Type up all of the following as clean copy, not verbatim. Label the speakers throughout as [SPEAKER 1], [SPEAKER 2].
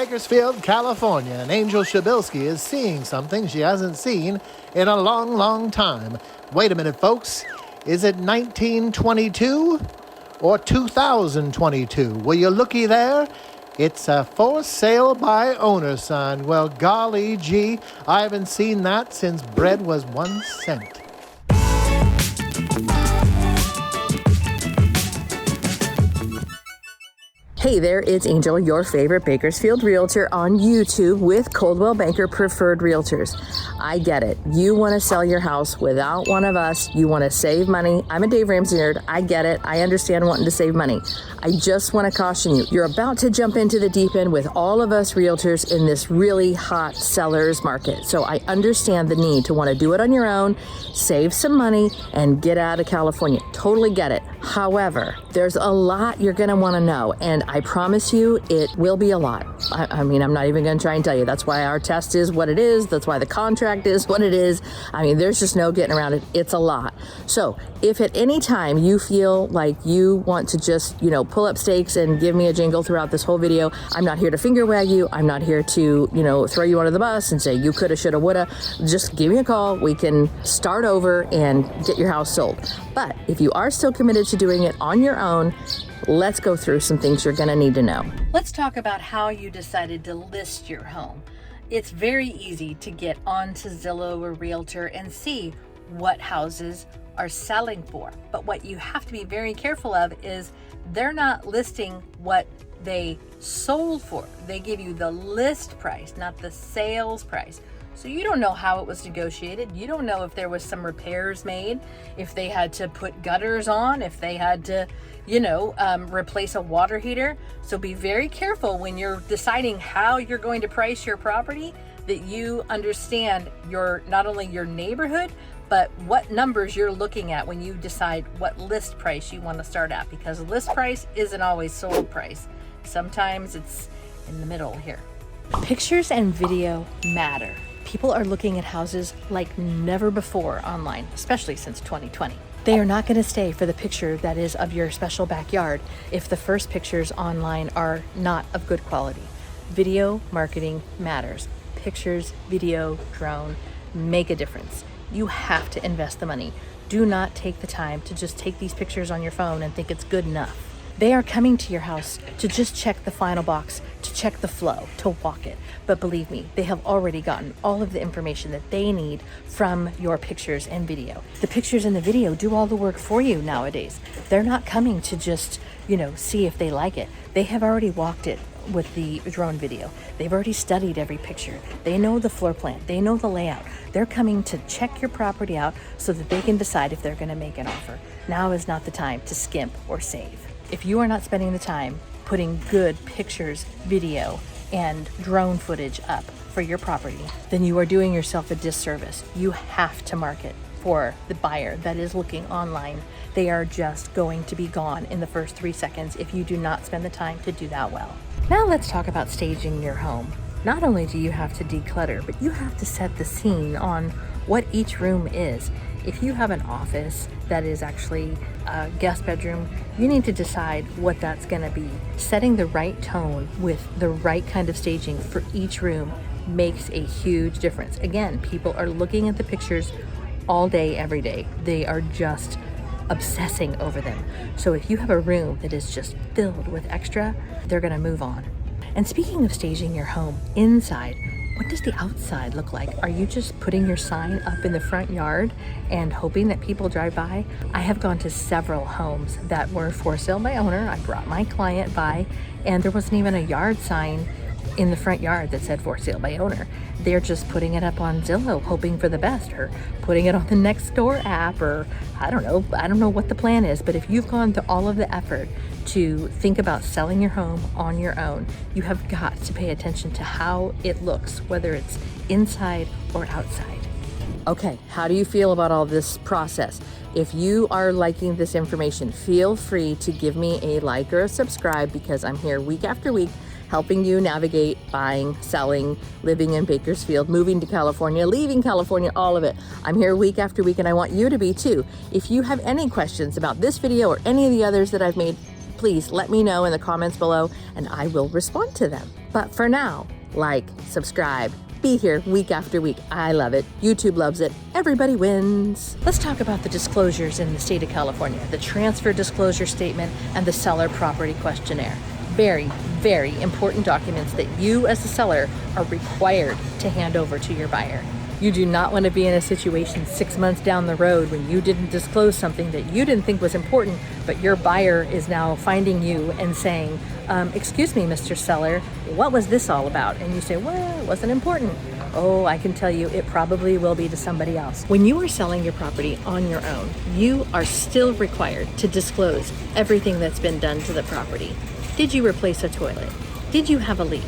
[SPEAKER 1] Bakersfield, California, and Angel Shabilsky is seeing something she hasn't seen in a long, long time. Wait a minute, folks. Is it 1922 or 2022? Will you looky there? It's a for sale by owner sign. Well, golly gee, I haven't seen that since bread was 1 cent.
[SPEAKER 2] Hey there, it's Angel, your favorite Bakersfield realtor on YouTube with Coldwell Banker Preferred Realtors. I get it. You want to sell your house without one of us. You want to save money. I'm a Dave Ramsey nerd. I get it. I understand wanting to save money. I just want to caution you. You're about to jump into the deep end with all of us realtors in this really hot seller's market. So I understand the need to want to do it on your own, save some money, and get out of California. Totally get it. However, there's a lot you're going to want to know, and I promise you it will be a lot. I mean, I'm not even going to try and tell you. That's why our test is what it is. That's why the contract is what it is. I mean, there's just no getting around it. It's a lot. So if at any time you feel like you want to just, pull up stakes and give me a jingle throughout this whole video, I'm not here to finger wag you. I'm not here to, throw you under the bus and say you coulda, shoulda, woulda. Just give me a call. We can start over and get your house sold. But if you are still committed to doing it on your own, let's go through some things you're going to need to know.
[SPEAKER 3] Let's talk about how you decided to list your home. It's very easy to get onto Zillow or Realtor and see what houses are selling for. But what you have to be very careful of is they're not listing what they sold for. They give you the list price, not the sales price. So you don't know how it was negotiated. You don't know if there was some repairs made, if they had to put gutters on, if they had to, replace a water heater. So be very careful when you're deciding how you're going to price your property, that you understand not only your neighborhood, but what numbers you're looking at when you decide what list price you want to start at, because list price isn't always sold price. Sometimes it's in the middle here. Pictures and video matter. People are looking at houses like never before online, especially since 2020. They are not going to stay for the picture that is of your special backyard if the first pictures online are not of good quality. Video marketing matters. Pictures, video, drone make a difference. You have to invest the money. Do not take the time to just take these pictures on your phone and think it's good enough. They are coming to your house to just check the final box, to check the flow, to walk it. But believe me, they have already gotten all of the information that they need from your pictures and video. The pictures and the video do all the work for you nowadays. They're not coming to just, see if they like it. They have already walked it with the drone video. They've already studied every picture. They know the floor plan. They know the layout. They're coming to check your property out so that they can decide if they're going to make an offer. Now is not the time to skimp or save. If you are not spending the time putting good pictures, video, and drone footage up for your property, then you are doing yourself a disservice. You have to market for the buyer that is looking online. They are just going to be gone in the first 3 seconds if you do not spend the time to do that well. Now let's talk about staging your home. Not only do you have to declutter, but you have to set the scene on what each room is. If you have an office that is actually a guest bedroom, you need to decide what that's going to be. Setting the right tone with the right kind of staging for each room makes a huge difference. Again, people are looking at the pictures all day, every day. They are just obsessing over them. So if you have a room that is just filled with extra, they're going to move on. And speaking of staging your home inside, what does the outside look like? Are you just putting your sign up in the front yard and hoping that people drive by? I have gone to several homes that were for sale by owner. I brought my client by, and there wasn't even a yard sign in the front yard that said for sale by owner. They're just putting it up on Zillow, hoping for the best, or putting it on the Nextdoor app, or I don't know what the plan is. But if you've gone through all of the effort to think about selling your home on your own, you have got to pay attention to how it looks, whether it's inside or outside. Okay, how do you feel about all this process? If you are liking this information, feel free to give me a like or a subscribe, because I'm here week after week helping you navigate buying, selling, living in Bakersfield, moving to California, leaving California, all of it. I'm here week after week, and I want you to be too. If you have any questions about this video or any of the others that I've made,
[SPEAKER 2] please let me know in the comments below and I will respond to them. But for now, like, subscribe, be here week after week. I love it. YouTube loves it. Everybody wins. Let's talk about the disclosures in the state of California, the transfer disclosure statement and the seller property questionnaire. Very, very important documents that you as the seller are required to hand over to your buyer. You do not want to be in a situation 6 months down the road when you didn't disclose something that you didn't think was important, but your buyer is now finding you and saying, excuse me, Mr. Seller, what was this all about? And you say, well, it wasn't important. Oh, I can tell you, it probably will be to somebody else. When you are selling your property on your own, you are still required to disclose everything that's been done to the property. Did you replace a toilet? Did you have a leak?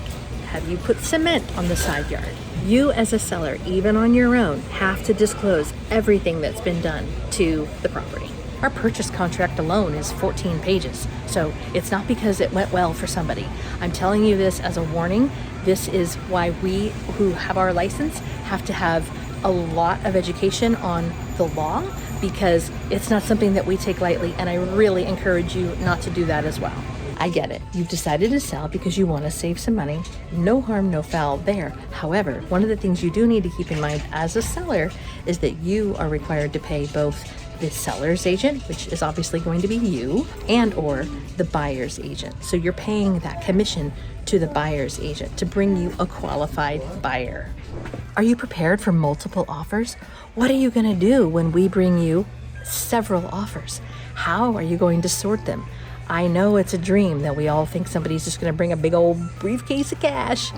[SPEAKER 2] Have you put cement on the side yard? You as a seller, even on your own, have to disclose everything that's been done to the property. Our purchase contract alone is 14 pages, so it's not because it went well for somebody. I'm telling you this as a warning. This is why we who have our license have to have a lot of education on the law, because it's not something that we take lightly, and I really encourage you not to do that as well. I get it. You've decided to sell because you want to save some money. No harm, no foul there. However, one of the things you do need to keep in mind as a seller is that you are required to pay both the seller's agent, which is obviously going to be you, and or the buyer's agent. So you're paying that commission to the buyer's agent to bring you a qualified buyer. Are you prepared for multiple offers? What are you going to do when we bring you several offers? How are you going to sort them? I know it's a dream that we all think somebody's just going to bring a big old briefcase of cash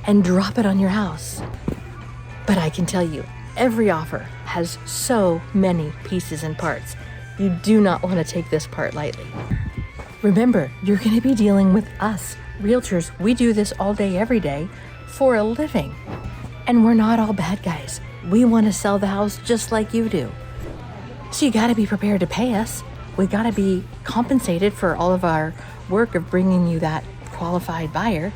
[SPEAKER 2] and drop it on your house. But I can tell you, every offer has so many pieces and parts. You do not want to take this part lightly. Remember, you're going to be dealing with us, realtors. We do this all day, every day for a living. And we're not all bad guys. We want to sell the house just like you do. So you got to be prepared to pay us. We got to be compensated for all of our work of bringing you that qualified buyer.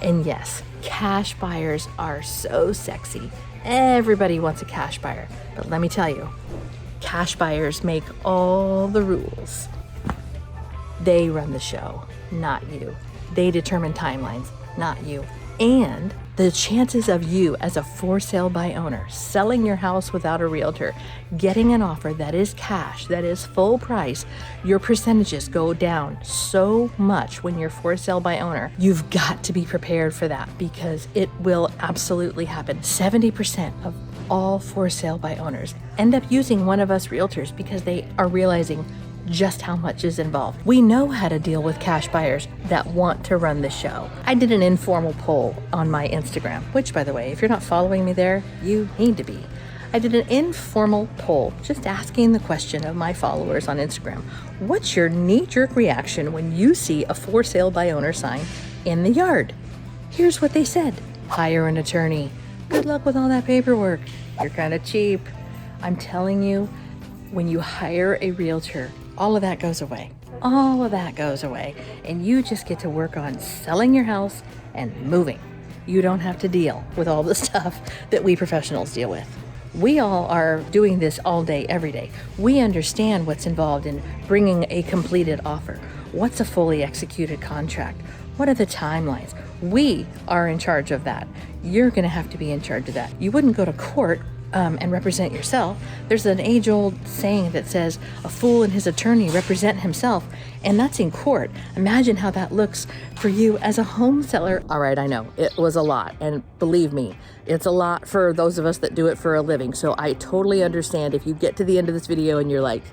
[SPEAKER 2] And yes, cash buyers are so sexy. Everybody wants a cash buyer. But let me tell you, cash buyers make all the rules. They run the show, not you. They determine timelines, not you. And the chances of you as a for sale by owner selling your house without a realtor, getting an offer that is cash, that is full price, your percentages go down so much when you're for sale by owner. You've got to be prepared for that because it will absolutely happen. 70% of all for sale by owners end up using one of us realtors because they are realizing just how much is involved. We know how to deal with cash buyers that want to run the show. I did an informal poll on my Instagram, which, by the way, if you're not following me there, you need to be. I did an informal poll just asking the question of my followers on Instagram. What's your knee-jerk reaction when you see a for sale by owner sign in the yard? Here's what they said. Hire an attorney. Good luck with all that paperwork. You're kind of cheap. I'm telling you, when you hire a realtor, all of that goes away. All of that goes away. And you just get to work on selling your house and moving. You don't have to deal with all the stuff that we professionals deal with. We all are doing this all day, every day. We understand what's involved in bringing a completed offer. What's a fully executed contract? What are the timelines? We are in charge of that. You're going to have to be in charge of that. You wouldn't go to court and represent yourself. There's an age-old saying that says a fool and his attorney represent himself, and that's in court. Imagine how that looks for you as a home seller. All right, I know it was a lot, and believe me, it's a lot for those of us that do it for a living. So I totally understand if you get to the end of this video and you're like,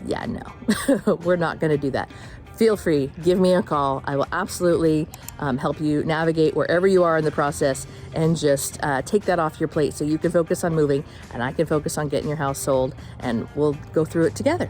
[SPEAKER 2] yeah, no, we're not going to do that. Feel free, give me a call. I will absolutely help you navigate wherever you are in the process and just take that off your plate so you can focus on moving and I can focus on getting your house sold, and we'll go through it together.